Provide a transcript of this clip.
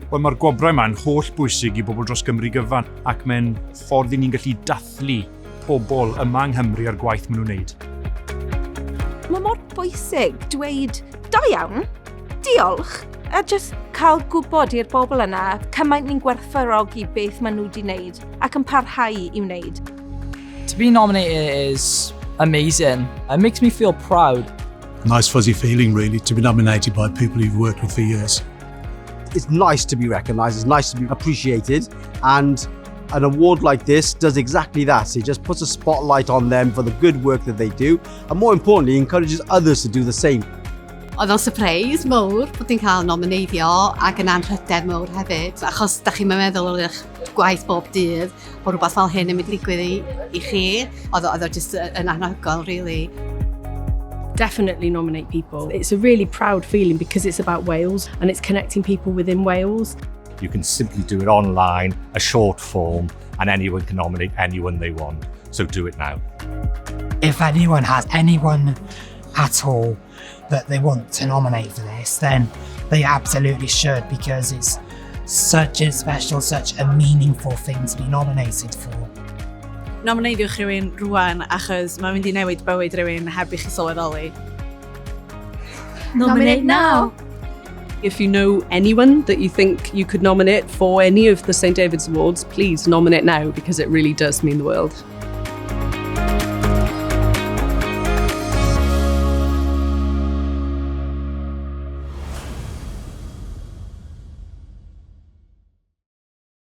Wel, mae'r gwobrau yma'n holl bwysig i bobl dros Gymru gyfan ac mae'n ffordd i ni'n gallu dathlu pobl yma yng Nghymru ar gwaith maen nhw'n wneud. Mae mor bwysig dweud, da iawn, diolch, a jyst cael gwybod i'r bobl yna cymaint ni'n gwerthfawrogi beth maen nhw wedi wneud ac yn parhau i wneud. To be nominated is amazing. It makes me feel proud. Nice fuzzy feeling really to be nominated by people you've worked with for years. It's nice to be recognised, it's nice to be appreciated, and an award like this does exactly that. It just puts a spotlight on them for the good work that they do, and more importantly, encourages others to do the same. Oedd o'n surprise mawr bod ni'n cael nomineiddio ac yn anrhyder mawr hefyd, achos da chi'n meddwl o'r eich gwaith bob dydd bod rhywbeth fel hyn yn mynd i digwydd i chi. Oedd o just yn anhygoel, really. Definitely nominate people. It's a really proud feeling because it's about Wales and it's connecting people within Wales. You can simply do it online, a short form, and anyone can nominate anyone they want. So do it now. If anyone has anyone at all that they want to nominate for this, then they absolutely should, because it's such a special, such a meaningful thing to be nominated for. Nomineidiwch rhywun rwan achos mae'n mynd i newid bywyd rhywun heb i chi sylweddoli. Nominate now! If you know anyone that you think you could nominate for any of the St David's Awards, please nominate now because it really does mean the world.